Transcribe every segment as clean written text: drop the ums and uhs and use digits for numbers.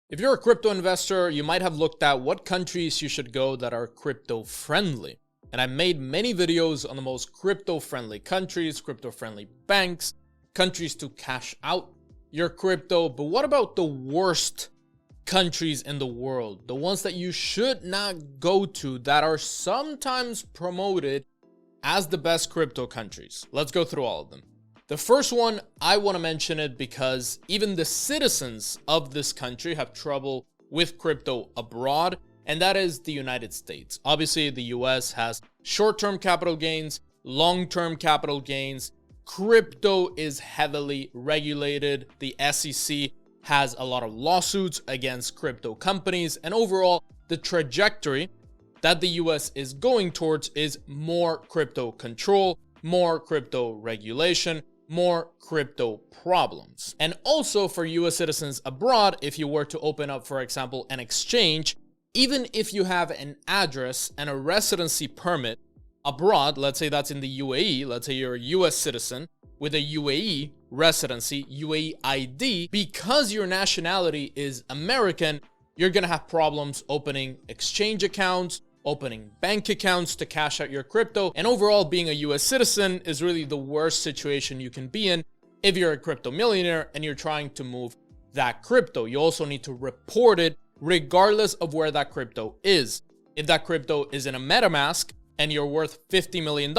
If you're a crypto investor, you might have looked at what countries you should go that are crypto friendly. And I made many videos on the most crypto friendly countries, crypto friendly banks, countries to cash out your crypto. But what about the worst countries in the world? The ones that you should not go to that are sometimes promoted as the best crypto countries. Let's go through all of them. The first one, I want to mention it because even the citizens of this country have trouble with crypto abroad, and that is the United States. Obviously, the US has short-term capital gains, long-term capital gains. Crypto is heavily regulated. The SEC has a lot of lawsuits against crypto companies, and overall, the trajectory that the US is going towards is more crypto control, more crypto regulation, more crypto problems. And also for US citizens abroad, if you were to open up, for example, an exchange, even if you have an address and a residency permit abroad, let's say that's in the UAE, let's say you're a US citizen with a UAE residency, UAE ID, because your nationality is American, you're gonna have problems opening exchange accounts, opening bank accounts to cash out your crypto, and overall being a US citizen is really the worst situation you can be in if you're a crypto millionaire and you're trying to move that crypto. You also need to report it regardless of where that crypto is. If that crypto is in a MetaMask and you're worth $50 million,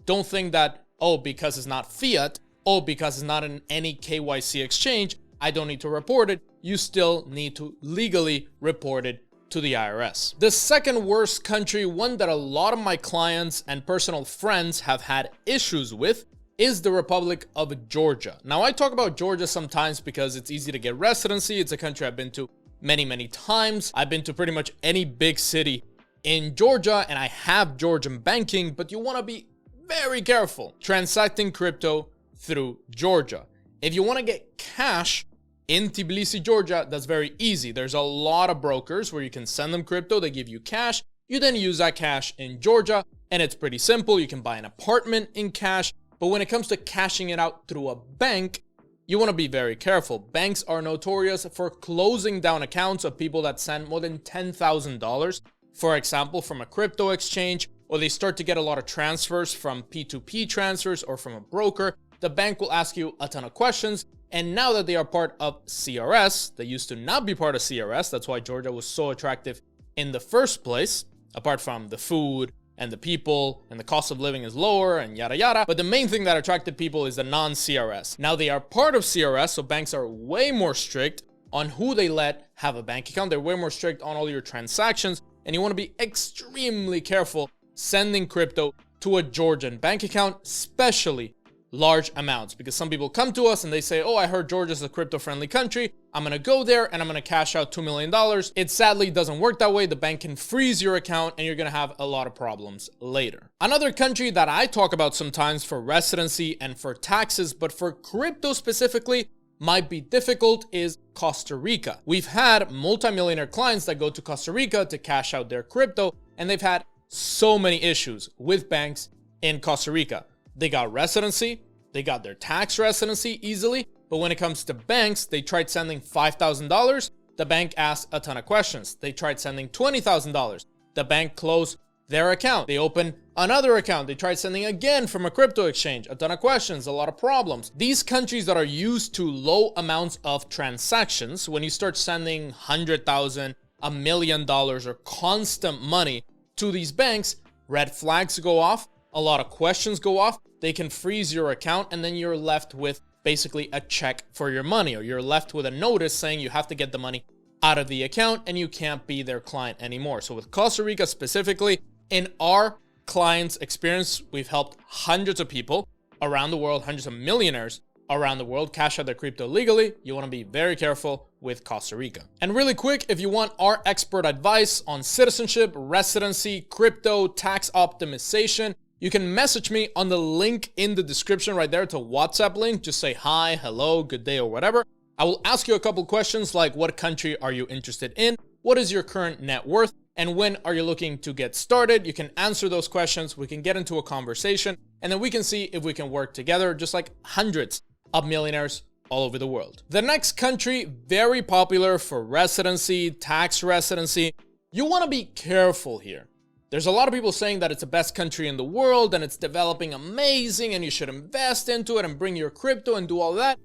don't think that, oh, because it's not fiat, oh, because it's not in any KYC exchange, I don't need to report it. You still need to legally report it to the IRS. The second worst country, one that a lot of my clients and personal friends have had issues with, is the Republic of Georgia. Now, I talk about Georgia sometimes because it's easy to get residency. It's a country I've been to many times. I've been to pretty much any big city in Georgia, and I have Georgian banking, but you want to be very careful transacting crypto through Georgia. If you want to get cash in Tbilisi, Georgia, that's very easy. There's a lot of brokers where you can send them crypto, they give you cash, you then use that cash in Georgia, and it's pretty simple. You can buy an apartment in cash, but when it comes to cashing it out through a bank, you want to be very careful. Banks are notorious for closing down accounts of people that send more than $10,000, for example, from a crypto exchange, or they start to get a lot of transfers from P2P transfers or from a broker. The bank will ask you a ton of questions. And now that they are part of CRS, they used to not be part of CRS. That's why Georgia was so attractive in the first place, apart from the food and the people and the cost of living is lower and yada yada. But the main thing that attracted people is the non-CRS. Now they are part of CRS, so banks are way more strict on who they let have a bank account. They're way more strict on all your transactions, and you want to be extremely careful sending crypto to a Georgian bank account, especially large amounts, because some people come to us and they say, oh, I heard Georgia's a crypto friendly country. I'm going to go there and I'm going to cash out $2 million. It sadly doesn't work that way. The bank can freeze your account and you're going to have a lot of problems later. Another country that I talk about sometimes for residency and for taxes, but for crypto specifically, might be difficult is Costa Rica. We've had multimillionaire clients that go to Costa Rica to cash out their crypto, and they've had so many issues with banks in Costa Rica. They got residency, they got their tax residency easily, but when it comes to banks, they tried sending $5,000. The bank asked a ton of questions. They tried sending $20,000. The bank closed their account. They opened another account. They tried sending again from a crypto exchange. A ton of questions, a lot of problems. These countries that are used to low amounts of transactions, when you start sending $100,000, $1 million, or constant money to these banks, red flags go off. A lot of questions go off. They can freeze your account, and then you're left with basically a check for your money, or you're left with a notice saying you have to get the money out of the account and you can't be their client anymore. So with Costa Rica specifically, in our clients' experience, we've helped hundreds of people around the world, hundreds of millionaires around the world cash out their crypto legally. You want to be very careful with Costa Rica. And really quick, if you want our expert advice on citizenship, residency, crypto, tax optimization, you can message me on the link in the description right there. It's a WhatsApp link. Just say hi, hello, good day, or whatever. I will ask you a couple questions like, what country are you interested in? What is your current net worth? And when are you looking to get started? You can answer those questions. We can get into a conversation, and then we can see if we can work together, just like hundreds of millionaires all over the world. The next country, very popular for residency, tax residency. You want to be careful here. There's a lot of people saying that it's the best country in the world and it's developing amazing and you should invest into it and bring your crypto and do all that.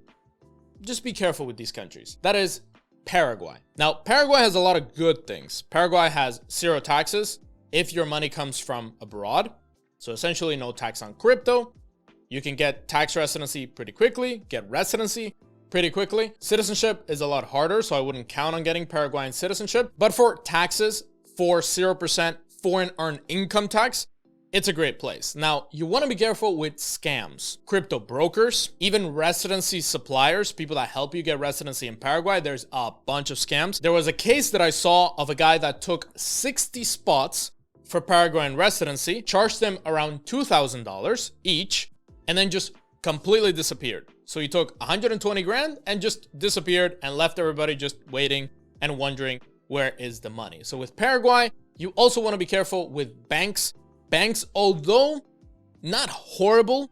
Just be careful with these countries. That is Paraguay. Now, Paraguay has a lot of good things. Paraguay has 0 taxes if your money comes from abroad. So essentially no tax on crypto. You can get tax residency pretty quickly, get residency pretty quickly. Citizenship is a lot harder, so I wouldn't count on getting Paraguayan citizenship. But for taxes, for 0% foreign earned income tax, it's a great place. Now, you want to be careful with scams. Crypto brokers, even residency suppliers, people that help you get residency in Paraguay, there's a bunch of scams. There was a case that I saw of a guy that took 60 spots for Paraguayan residency, charged them around $2,000 each, and then just completely disappeared. So he took 120 grand and just disappeared and left everybody just waiting and wondering where is the money. So with Paraguay, you also want to be careful with banks. Banks, although not horrible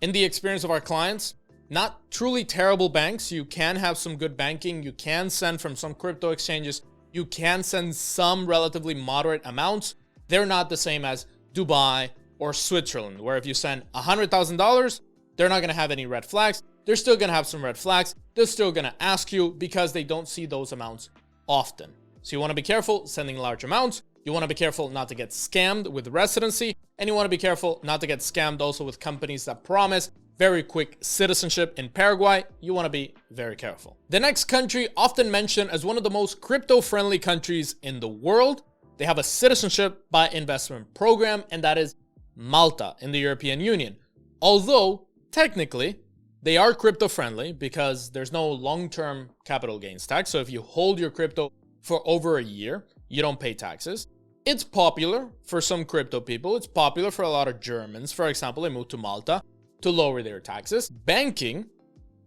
in the experience of our clients, not truly terrible banks. You can have some good banking. You can send from some crypto exchanges. You can send some relatively moderate amounts. They're not the same as Dubai or Switzerland, where if you send $100,000, they're not going to have any red flags. They're still going to have some red flags. They're still going to ask you because they don't see those amounts often. So you want to be careful sending large amounts. You want to be careful not to get scammed with residency. And you want to be careful not to get scammed also with companies that promise very quick citizenship in Paraguay. You want to be very careful. The next country, often mentioned as one of the most crypto-friendly countries in the world. They have a citizenship by investment program, and that is Malta in the European Union. Although, technically, they are crypto-friendly because there's no long-term capital gains tax. So if you hold your crypto for over a year, you don't pay taxes. It's popular for some crypto people. It's popular for a lot of Germans. For example, they moved to Malta to lower their taxes. Banking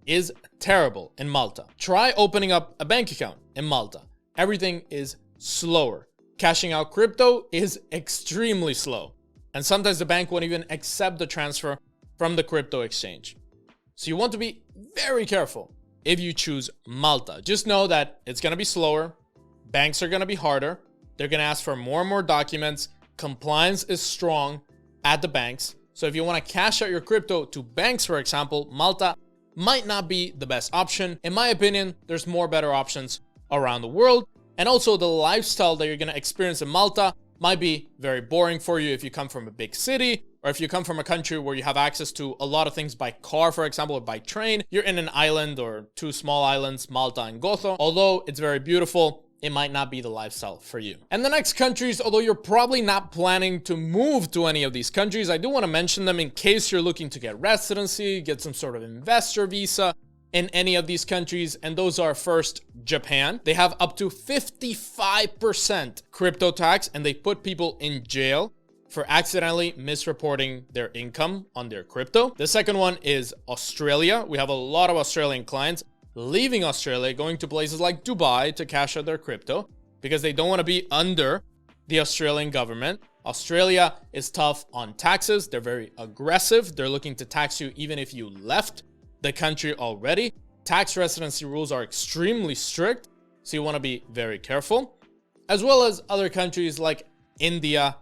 is terrible in Malta. Try opening up a bank account in Malta. Everything is slower. Cashing out crypto is extremely slow. And sometimes the bank won't even accept the transfer from the crypto exchange. So you want to be very careful if you choose Malta. Just know that it's going to be slower. Banks are going to be harder. They're going to ask for more and more documents. Compliance is strong at the banks. So if you want to cash out your crypto to banks, for example, Malta might not be the best option. In my opinion, there's more better options around the world. And also the lifestyle that you're going to experience in Malta might be very boring for you if you come from a big city, or if you come from a country where you have access to a lot of things by car, for example, or by train. You're in an island or 2 small islands, Malta and Gozo. Although it's very beautiful, it might not be the lifestyle for you. And the next countries, although you're probably not planning to move to any of these countries, I do want to mention them in case you're looking to get residency, get some sort of investor visa in any of these countries. And those are first, Japan. They have up to 55% crypto tax, and they put people in jail for accidentally misreporting their income on their crypto. The second one is Australia. We have a lot of Australian clients leaving Australia, going to places like Dubai to cash out their crypto because they don't want to be under the Australian government. Australia is tough on taxes. They're very aggressive. They're looking to tax you even if you left the country already. Tax residency rules are extremely strict, so you want to be very careful, as well as other countries like India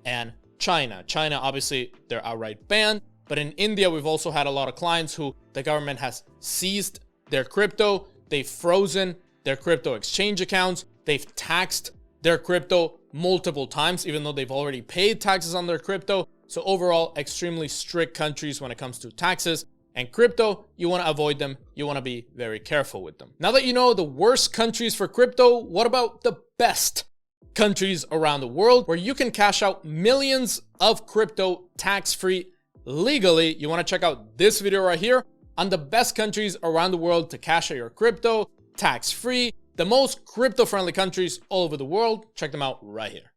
and China. China, obviously, they're outright banned, but in India, we've also had a lot of clients who the government has seized their crypto. They've frozen their crypto exchange accounts. They've taxed their crypto multiple times, even though they've already paid taxes on their crypto. So overall, extremely strict countries when it comes to taxes. And crypto, you want to avoid them. You want to be very careful with them. Now that you know the worst countries for crypto, what about the best countries around the world where you can cash out millions of crypto tax-free legally? You want to check out this video right here on the best countries around the world to cash out your crypto tax-free, the most crypto-friendly countries all over the world. Check them out right here.